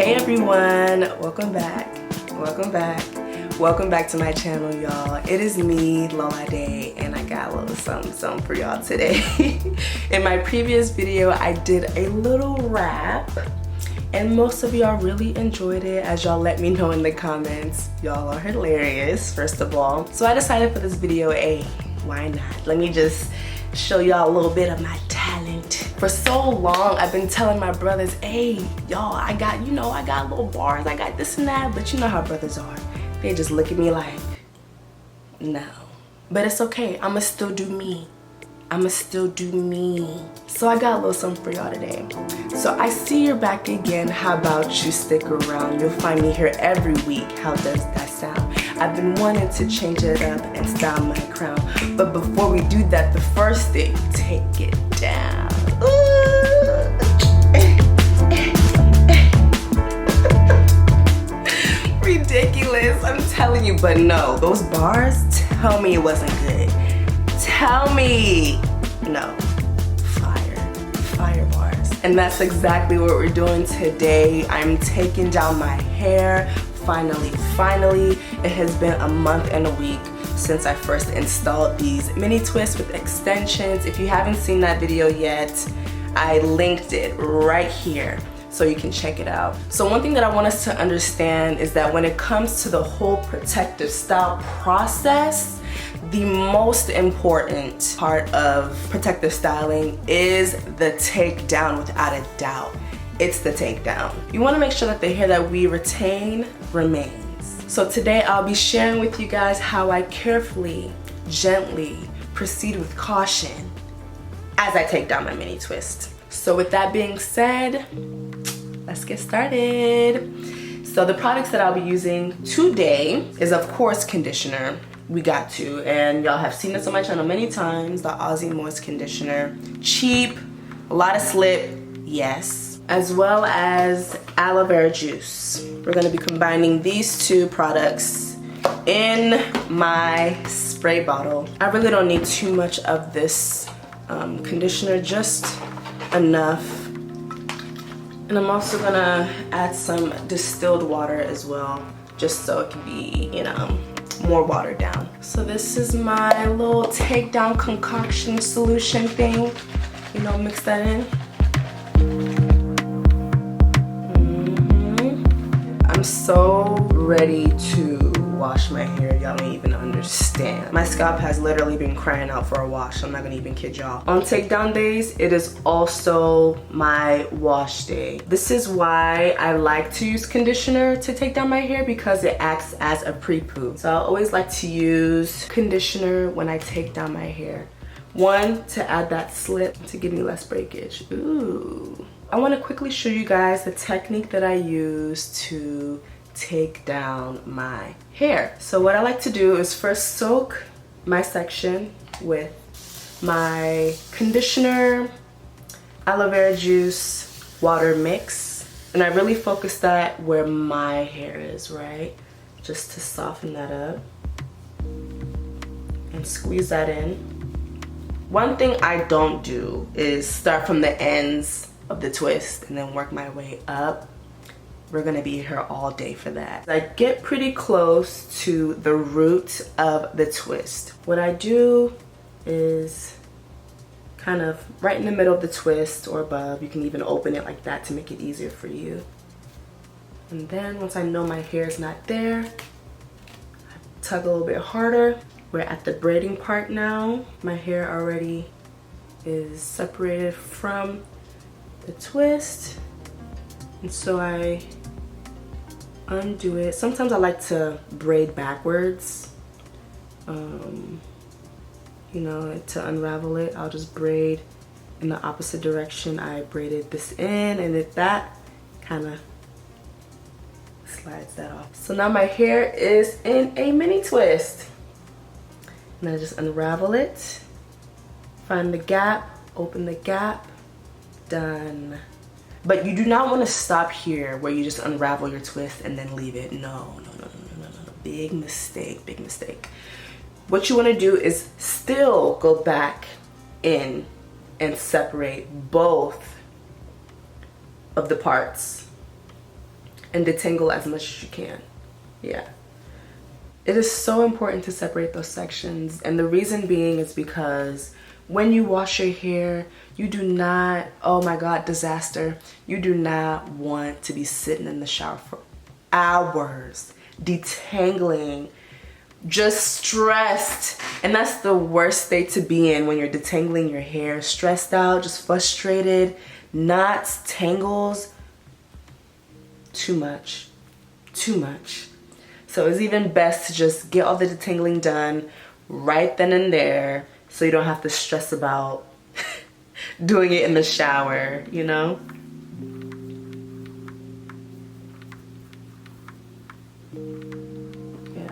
Hey everyone, welcome back to my channel, y'all. It is me, Lola Day, and I got a little something for y'all today. In my previous video I did a little rap and most of y'all really enjoyed it, as y'all let me know in the comments. Y'all are hilarious, first of all. So I decided for this video, hey, why not? Let me just show y'all a little bit of my talent. For so long, I've been telling my brothers, hey, y'all, I got little bars, I got this and that, but you know how brothers are. They just look at me like, no. But it's okay, I'ma still do me. So I got a little something for y'all today. So I see you're back again, how about you stick around? You'll find me here every week. How does that sound? I've been wanting to change it up and style my crown. But before we do that, the first thing, take it down. Ridiculous, I'm telling you, but no, those bars, tell me it wasn't good. Tell me. No, fire bars. And that's exactly what we're doing today. I'm taking down my hair. Finally, it has been a month and a week since I first installed these mini twists with extensions. If you haven't seen that video yet, I linked it right here so you can check it out. So one thing that I want us to understand is that when it comes to the whole protective style process, the most important part of protective styling is the takedown, without a doubt. It's the takedown. You want to make sure that the hair that we retain remains. So today I'll be sharing with you guys how I carefully, gently proceed with caution as I take down my mini twist. So with that being said, let's get started. So the products that I'll be using today is, of course, conditioner. We got to, and y'all have seen this on my channel many times, the Aussie Moist Conditioner. Cheap, a lot of slip, yes. As well as aloe vera juice. We're gonna be combining these two products in my spray bottle. I really don't need too much of this conditioner, just enough. And I'm also gonna add some distilled water as well, just so it can be, you know, more watered down. So this is my little takedown concoction solution thing. You know, mix that in. I'm so ready to wash my hair, y'all don't even understand. My scalp has literally been crying out for a wash. I'm not gonna even kid y'all. On takedown days, it is also my wash day. This is why I like to use conditioner to take down my hair, because it acts as a pre-poo. So I always like to use conditioner when I take down my hair. One, to add that slip to give me less breakage. Ooh. I want to quickly show you guys the technique that I use to take down my hair. So what I like to do is first soak my section with my conditioner, aloe vera juice, water mix. And I really focus that where my hair is, right? Just to soften that up. And squeeze that in. One thing I don't do is start from the ends of the twist and then work my way up. We're gonna be here all day for that. I get pretty close to the root of the twist. What I do is kind of right in the middle of the twist or above. You can even open it like that to make it easier for you. And then once I know my hair is not there, I tug a little bit harder. We're at the braiding part now. My hair already is separated from the twist, and so I undo it. Sometimes I like to braid backwards, you know, to unravel it. I'll just braid in the opposite direction I braided this in, and that kind of slides that off. So now my hair is in a mini twist, and I just unravel it, find the gap, open the gap. Done. But you do not want to stop here where you just unravel your twist and then leave it. No. Big mistake. What you want to do is still go back in and separate both of the parts and detangle as much as you can. Yeah. It is so important to separate those sections, and the reason being is because when you wash your hair, you do not, oh my God, disaster, you do not want to be sitting in the shower for hours detangling, just stressed. And that's the worst state to be in when you're detangling your hair. Stressed out, just frustrated, knots, tangles, too much, too much. So it's even best to just get all the detangling done right then and there, so you don't have to stress about doing it in the shower, you know? Yeah.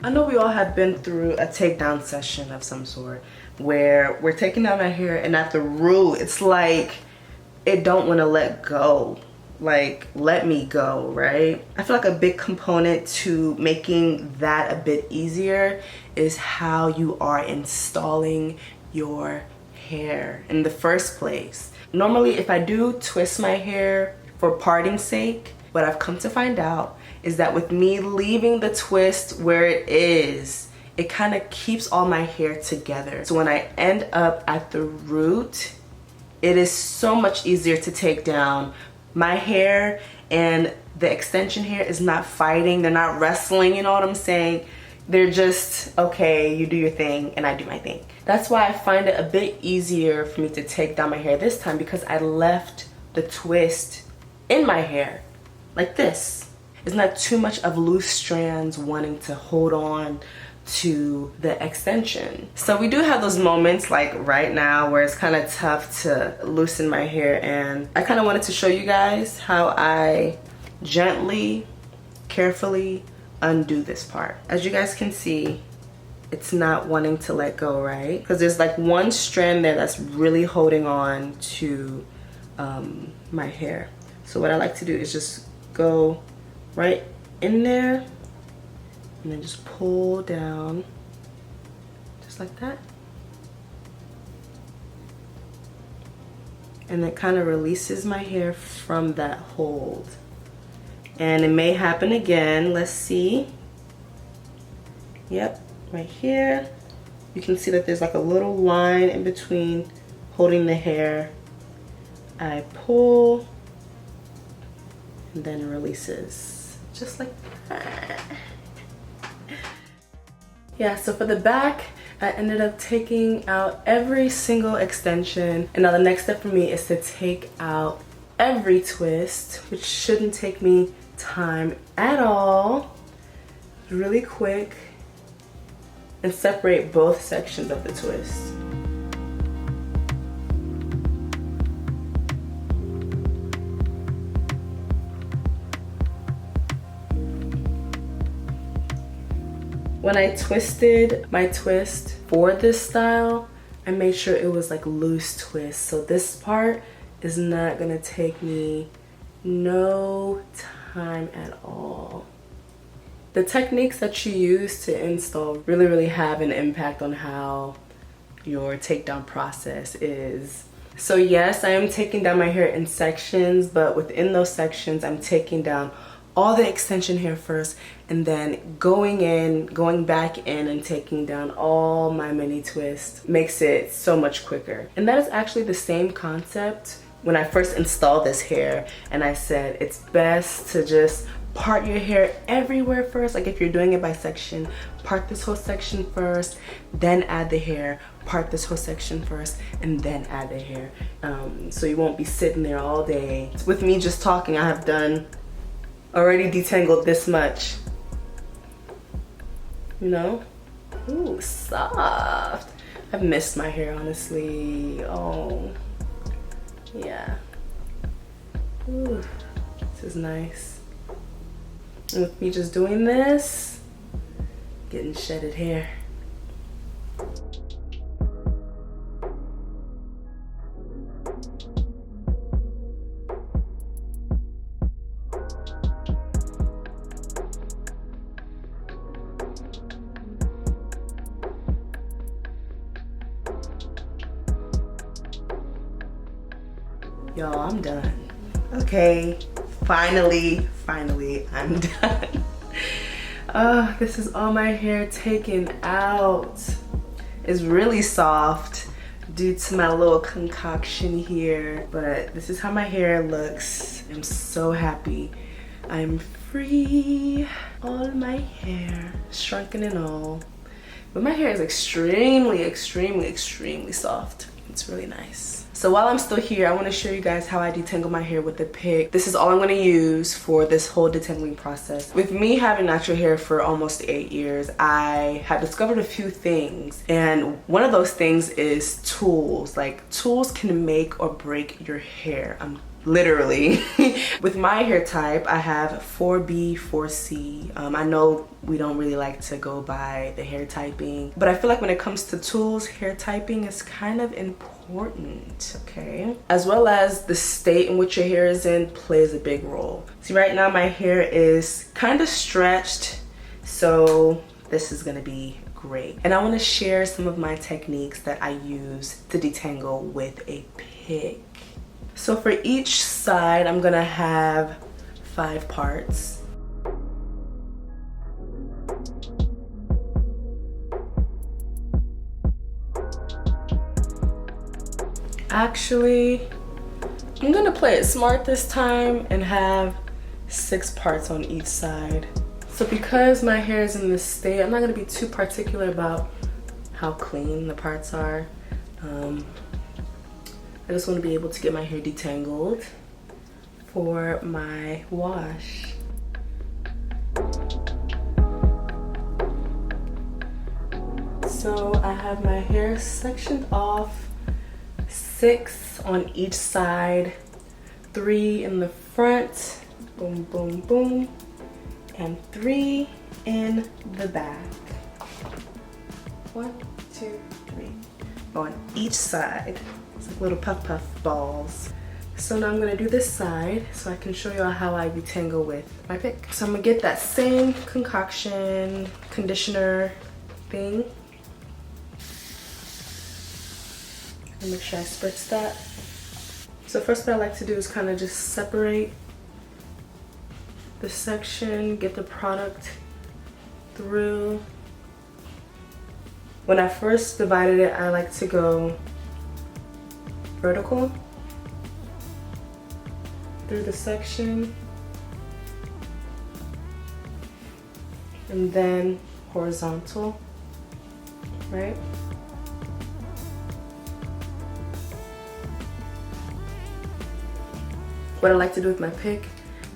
I know we all have been through a takedown session of some sort where we're taking down our hair, and at the root, it's like it don't want to let go. Like, let me go, right? I feel like a big component to making that a bit easier is how you are installing your hair in the first place. Normally, if I do twist my hair for parting sake, what I've come to find out is that with me leaving the twist where it is, it kind of keeps all my hair together. So when I end up at the root, it is so much easier to take down. My hair and the extension hair is not fighting, they're not wrestling, you know what I'm saying? They're just, okay, you do your thing and I do my thing. That's why I find it a bit easier for me to take down my hair this time, because I left the twist in my hair like this. It's not too much of loose strands wanting to hold on to the extension. So we do have those moments like right now where it's kind of tough to loosen my hair, and I kind of wanted to show you guys how I gently, carefully undo this part. As you guys can see, it's not wanting to let go, right? Because there's like one strand there that's really holding on to my hair. So what I like to do is just go right in there and then just pull down just like that, and it kind of releases my hair from that hold. And it may happen again. Let's see. Yep, right here you can see that there's like a little line in between holding the hair. I pull and then it releases just like that. Yeah, so for the back, I ended up taking out every single extension. And now the next step for me is to take out every twist, which shouldn't take me time at all. Really quick, and separate both sections of the twist. When I twisted my twist for this style, I made sure it was like loose twist. So this part is not gonna take me no time at all. The techniques that you use to install really have an impact on how your takedown process is. So yes, I am taking down my hair in sections, but within those sections, I'm taking down all the extension hair first, and then going back in and taking down all my mini twists makes it so much quicker. And that is actually the same concept when I first installed this hair, and I said it's best to just part your hair everywhere first. Like if you're doing it by section, part this whole section first, then add the hair, part this whole section first, and then add the hair. So you won't be sitting there all day. With me just talking, I have already detangled this much, you know? Ooh, soft. I've missed my hair, honestly. Oh, yeah. Ooh, this is nice. And with me just doing this, getting shedded hair. Y'all, I'm done. Okay, finally, I'm done. This is all my hair taken out. It's really soft due to my little concoction here, but this is how my hair looks. I'm so happy. I'm free. All my hair, shrunken and all. But my hair is extremely soft. It's really nice. So while I'm still here, I want to show you guys how I detangle my hair with the pick. This is all I'm going to use for this whole detangling process. With me having natural hair for almost 8 years, I have discovered a few things. And one of those things is tools. Like, tools can make or break your hair. Literally. With my hair type, I have 4B, 4C. I know we don't really like to go by the hair typing, but I feel like when it comes to tools, hair typing is kind of important, okay? As well as the state in which your hair is in plays a big role. See, right now my hair is kind of stretched, so this is gonna be great. And I wanna share some of my techniques that I use to detangle with a pick. So for each side, I'm gonna have 5 parts. Actually, I'm gonna play it smart this time and have 6 parts on each side. So because my hair is in this state, I'm not gonna be too particular about how clean the parts are. I just want to be able to get my hair detangled for my wash. So I have my hair sectioned off, 6 on each side, 3 in the front, boom, boom, boom, and 3 in the back. 1, 2, 3, on each side. It's like little puff balls. So now I'm gonna do this side so I can show you all how I detangle with my pick. So I'm gonna get that same concoction, conditioner thing. And make sure I spritz that. So first what I like to do is kind of just separate the section, get the product through. When I first divided it, I like to go vertical through the section and then horizontal, right? What I like to do with my pick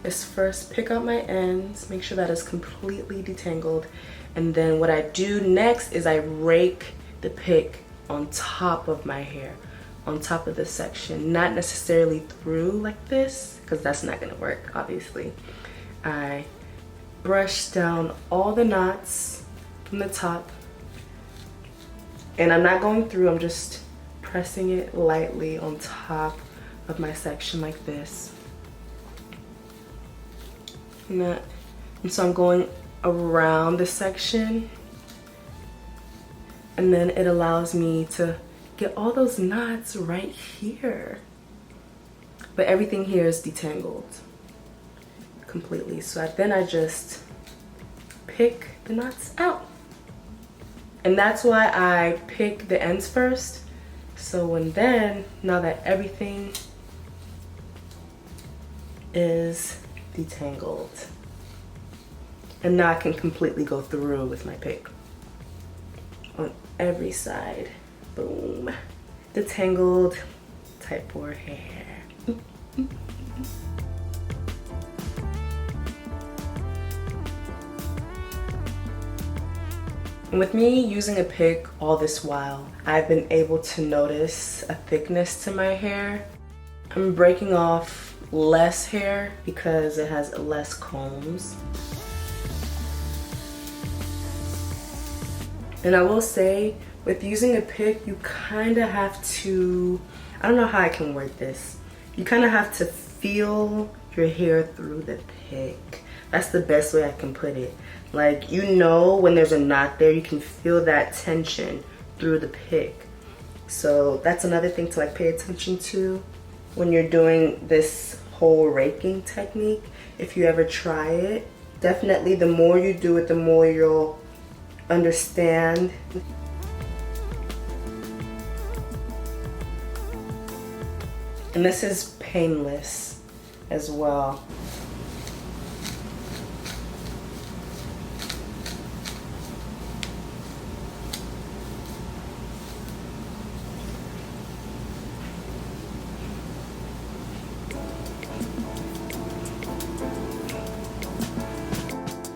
is first pick out my ends, make sure that it's completely detangled, and then what I do next is I rake the pick on top of my hair, on top of the section, not necessarily through like this, because that's not gonna work, obviously. I brush down all the knots from the top, and I'm not going through, I'm just pressing it lightly on top of my section like this. And so I'm going around the section, and then it allows me to get all those knots right here. But everything here is detangled completely. So then I just pick the knots out. And that's why I pick the ends first. So now that everything is detangled, and now I can completely go through with my pick on every side. Boom. Detangled type 4 hair. And with me using a pick all this while, I've been able to notice a thickness to my hair. I'm breaking off less hair because it has less combs. And I will say, with using a pick, you kind of have to, I don't know how I can word this. You kind of have to feel your hair through the pick. That's the best way I can put it. Like, you know, when there's a knot there, you can feel that tension through the pick. So that's another thing to like pay attention to. when you're doing this whole raking technique, if you ever try it. Definitely the more you do it, the more you'll understand. And this is painless as well.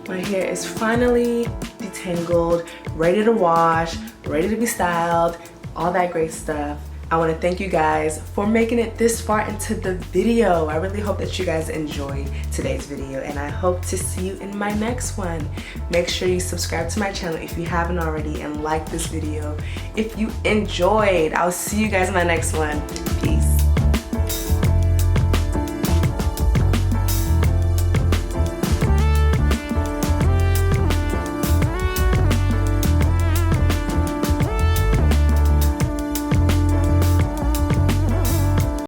My hair is finally detangled, ready to wash, ready to be styled, all that great stuff. I want to thank you guys for making it this far into the video. I really hope that you guys enjoyed today's video, and I hope to see you in my next one. Make sure you subscribe to my channel if you haven't already, and like this video if you enjoyed. I'll see you guys in my next one.